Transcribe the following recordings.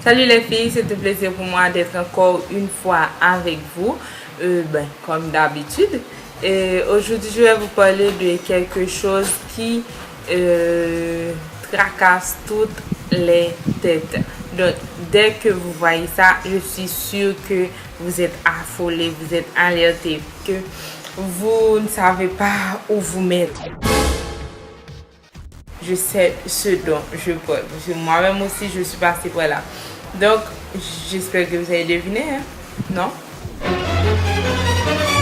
Salut les filles, c'est un plaisir pour moi d'être encore une fois avec vous, comme d'habitude. Et aujourd'hui, je vais vous parler de quelque chose qui tracasse toutes les têtes. Donc, dès que vous voyez ça, je suis sûre que vous êtes affolés, vous êtes alertés, que vous ne savez pas où vous mettre. Je sais ce dont je parle. Parce que moi-même aussi, je suis passée par là. Donc, j'espère que vous avez deviné, hein? Non? Pour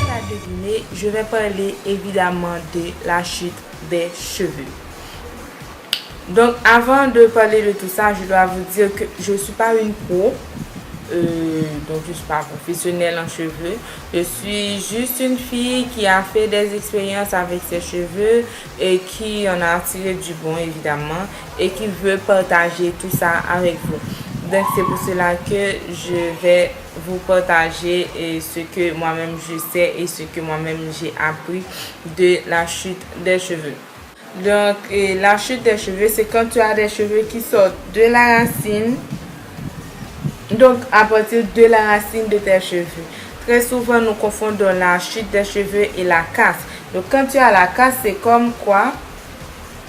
la deviner, je vais parler évidemment de la chute des cheveux. Donc, avant de parler de tout ça, je dois vous dire que je ne suis pas une pro. Donc je ne suis pas professionnelle en cheveux. Je suis juste une fille qui a fait des expériences avec ses cheveux et qui en a tiré du bon évidemment et qui veut partager tout ça avec vous. Donc c'est pour cela que je vais vous partager ce que moi-même je sais et ce que moi-même j'ai appris de la chute des cheveux. Donc la chute des cheveux, c'est quand tu as des cheveux qui sortent de la racine. Donc, à partir de la racine de tes cheveux. Très souvent, nous confondons la chute des cheveux et la casse. Donc, quand tu as la casse, c'est comme quoi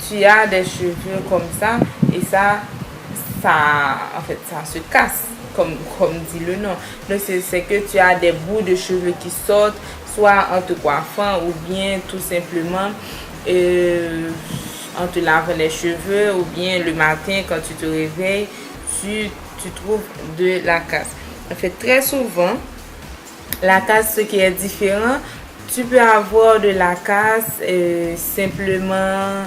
tu as des cheveux comme ça et ça se casse, comme dit le nom. Donc, c'est que tu as des bouts de cheveux qui sortent, soit en te coiffant ou bien tout simplement en te lavant les cheveux ou bien le matin quand tu te réveilles, tu trouves de la casse. En fait, très souvent, la casse, ce qui est différent, tu peux avoir de la casse simplement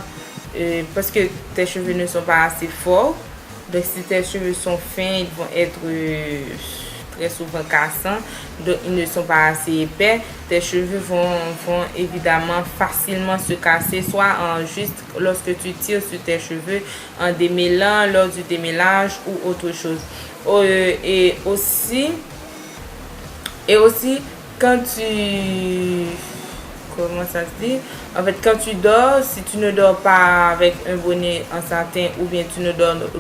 parce que tes cheveux ne sont pas assez forts. Donc, si tes cheveux sont fins, ils vont être très souvent cassants. Donc, ils ne sont pas assez épais. Tes cheveux vont évidemment facilement se casser, soit juste lorsque tu tires sur tes cheveux, en démêlant, lors du démêlage ou autre chose. Et aussi, quand tu... Comment ça se dit? En fait, quand tu dors, si tu ne dors pas avec un bonnet en satin ou bien tu ne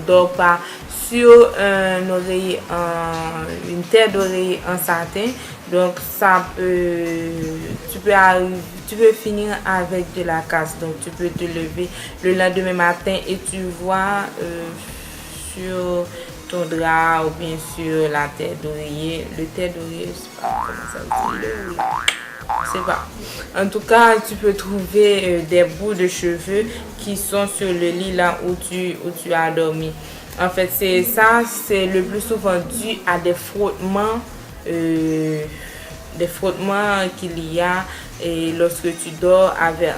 dors pas sur un oreiller, une tête d'oreiller en satin, donc ça tu peux finir avec de la casse. Donc tu peux te lever le lendemain matin et tu vois sur ton drap ou bien sur la tête d'oreiller, le tête d'oreiller, je sais pas comment ça se dit. C'est pas. En tout cas, tu peux trouver des bouts de cheveux qui sont sur le lit là où tu as dormi. En fait, c'est le plus souvent dû à des frottements qu'il y a lorsque tu dors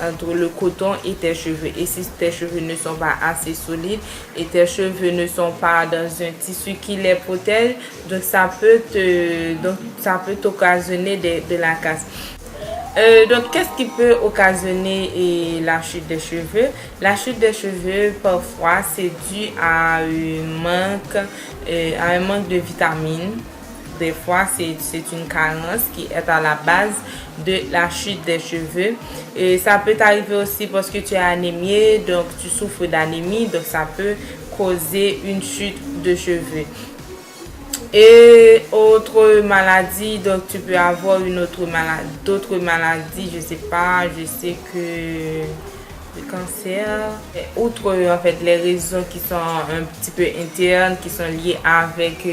entre le coton et tes cheveux. Et si tes cheveux ne sont pas assez solides et tes cheveux ne sont pas dans un tissu qui les protège, donc ça peut t'occasionner de la casse. Donc, qu'est-ce qui peut occasionner la chute des cheveux? La chute des cheveux, parfois, c'est dû à un manque de vitamines. Des fois, c'est une carence qui est à la base de la chute des cheveux. Et ça peut t'arriver aussi parce que tu es anémié, donc tu souffres d'anémie, donc ça peut causer une chute de cheveux. Et autre maladie, donc tu peux avoir d'autres maladies, je sais pas, je sais que le cancer. Et outre en fait les raisons qui sont un petit peu internes, qui sont liées avec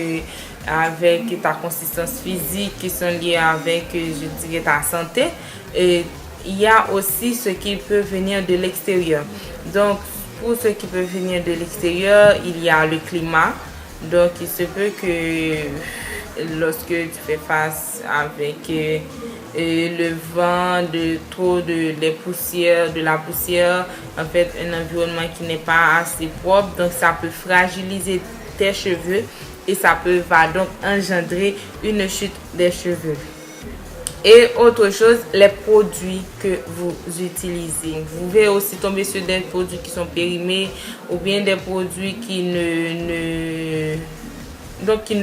ta consistance physique, qui sont liées avec, je dirais, ta santé. Et il y a aussi ce qui peut venir de l'extérieur. Donc pour ce qui peut venir de l'extérieur, il y a le climat. Donc, il se peut que lorsque tu fais face avec le vent, de la poussière, en fait, un environnement qui n'est pas assez propre, donc ça peut fragiliser tes cheveux et va donc engendrer une chute des cheveux. Et autre chose, les produits que vous utilisez. Vous pouvez aussi tomber sur des produits qui sont périmés ou bien des produits qui ne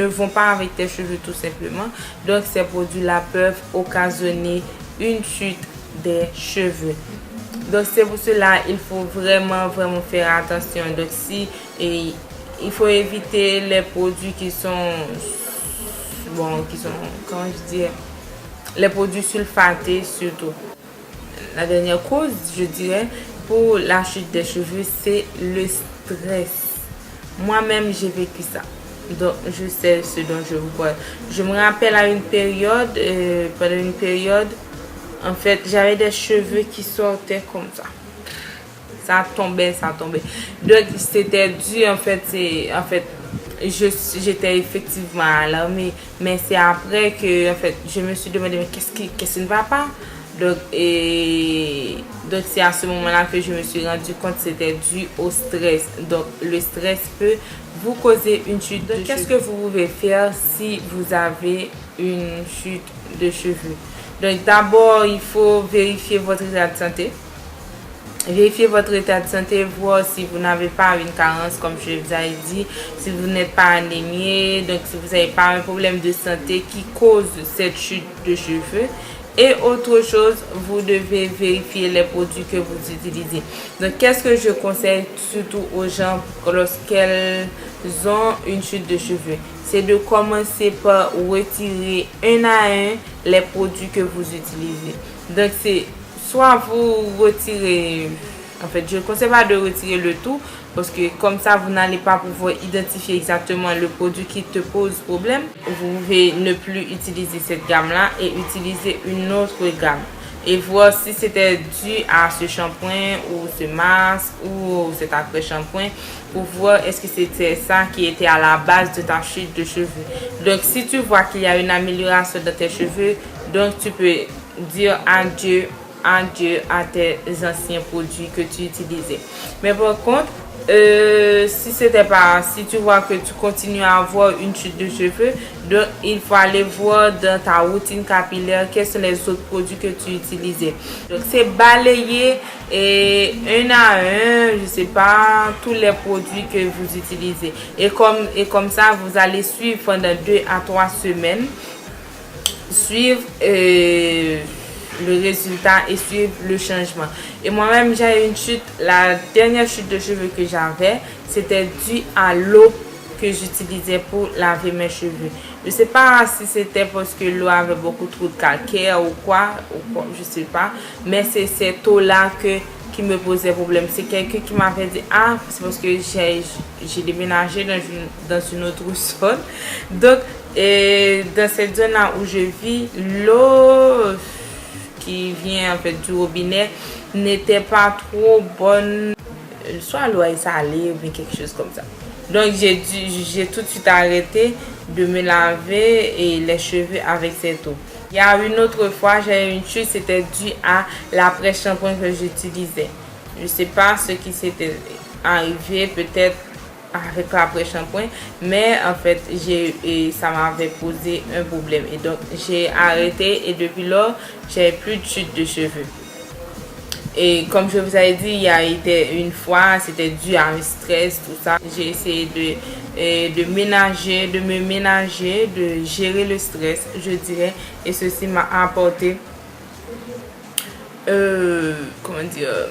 vont pas avec tes cheveux tout simplement. Donc ces produits-là peuvent occasionner une chute des cheveux. Donc c'est pour cela il faut vraiment faire attention. Donc si il faut éviter les produits qui sont, comment je dis, les produits sulfatés surtout. La dernière cause, je dirais, pour la chute des cheveux, c'est le stress. Moi-même, j'ai vécu ça. Donc, je sais ce dont je vous parle. Je me rappelle à une période, pendant une période, en fait, j'avais des cheveux qui sortaient comme ça. Ça tombait. Donc, c'était dû, j'étais effectivement alarmée. Mais c'est après que, en fait, je me suis demandé, mais qu'est-ce qui ne va pas? Donc, c'est à ce moment-là que je me suis rendu compte que c'était dû au stress. Donc, le stress peut vous causer une chute de cheveux. Qu'est-ce que vous pouvez faire si vous avez une chute de cheveux? Donc, d'abord, il faut vérifier votre état de santé. Vérifiez votre état de santé, voir si vous n'avez pas une carence, comme je vous ai dit, si vous n'êtes pas anémié, donc si vous n'avez pas un problème de santé qui cause cette chute de cheveux. Et autre chose, vous devez vérifier les produits que vous utilisez. Donc, qu'est-ce que je conseille surtout aux gens lorsqu'elles ont une chute de cheveux? C'est de commencer par retirer un à un les produits que vous utilisez. Donc, c'est soit vous retirez, en fait, je ne conseille pas de retirer le tout parce que comme ça, vous n'allez pas pouvoir identifier exactement le produit qui te pose problème. Vous pouvez ne plus utiliser cette gamme-là et utiliser une autre gamme. Et voir si c'était dû à ce shampoing ou ce masque ou cet après-shampoing pour voir est-ce que c'était ça qui était à la base de ta chute de cheveux. Donc, si tu vois qu'il y a une amélioration dans tes cheveux, donc tu peux dire adieu à tes anciens produits que tu utilisais. Mais par contre, si tu vois que tu continues à avoir une chute de cheveux, donc il faut aller voir dans ta routine capillaire quels sont les autres produits que tu utilisais. Donc c'est balayer un à un, je sais pas, tous les produits que vous utilisez. Et comme ça, vous allez suivre pendant 2 à 3 semaines, suivre le résultat et suivre le changement. Et moi-même, j'ai une chute, la dernière chute de cheveux que j'avais, c'était dû à l'eau que j'utilisais pour laver mes cheveux. Je sais pas si c'était parce que l'eau avait beaucoup trop de calcaire ou quoi, je sais pas, mais c'est cette eau-là qui me posait problème. C'est quelqu'un qui m'avait dit, ah, c'est parce que j'ai déménagé dans une autre zone. Donc, dans cette zone-là où je vis, l'eau qui vient en fait du robinet n'était pas trop bonne, soit l'eau est salée ou bien quelque chose comme ça. Donc j'ai tout de suite arrêté de me laver les cheveux avec cette eau. Il y a une autre fois, j'ai eu une chute, c'était dû à l'après-shampoing que j'utilisais. Je ne sais pas ce qui s'était arrivé, peut-être avec l'après-shampoing, mais en fait ça m'avait posé un problème et donc j'ai arrêté et depuis lors j'ai plus de chute de cheveux. Et comme je vous avais dit, il y a été une fois, c'était dû à un stress, tout ça. J'ai essayé de me ménager, de gérer le stress, je dirais, et ceci m'a apporté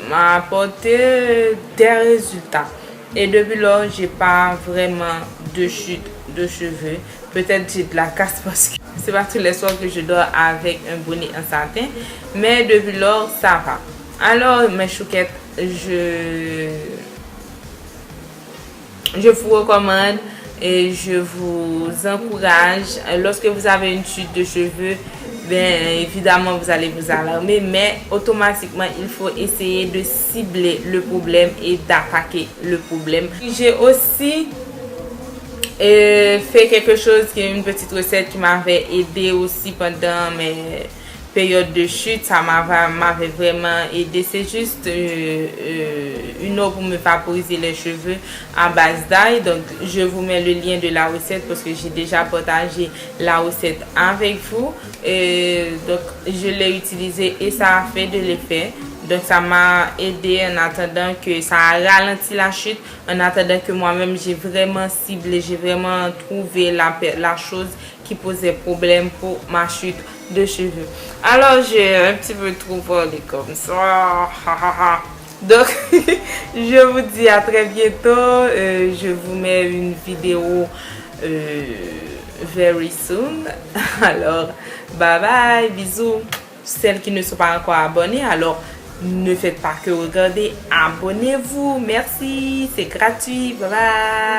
m'a apporté des résultats. Et depuis lors, j'ai pas vraiment de chute de cheveux. Peut-être j'ai de la casse parce que c'est pas tous les soirs que je dors avec un bonnet en satin. Mais depuis lors, ça va. Alors, mes chouquettes, je vous recommande et je vous encourage. Lorsque vous avez une chute de cheveux, bien évidemment, vous allez vous alarmer, mais automatiquement, il faut essayer de cibler le problème et d'attaquer le problème. J'ai aussi fait quelque chose qui est une petite recette qui m'avait aidé aussi pendant mes périodes de chute. Ça m'avait vraiment aidé. C'est juste une eau pour me vaporiser les cheveux à base d'ail. Donc je vous mets le lien de la recette parce que j'ai déjà partagé la recette avec vous. Donc je l'ai utilisé et ça a fait de l'effet. Donc ça m'a aidé en attendant que ça a ralenti la chute, en attendant que moi-même j'ai vraiment ciblé, j'ai vraiment trouvé la chose qui posait problème pour ma chute de cheveux. Alors j'ai un petit peu trop parlé comme ça. Donc, je vous dis à très bientôt. Je vous mets une vidéo very soon. Alors, bye bye, bisous. Celles qui ne sont pas encore abonnées, alors ne faites pas que regarder. Abonnez-vous. Merci, c'est gratuit. Bye bye.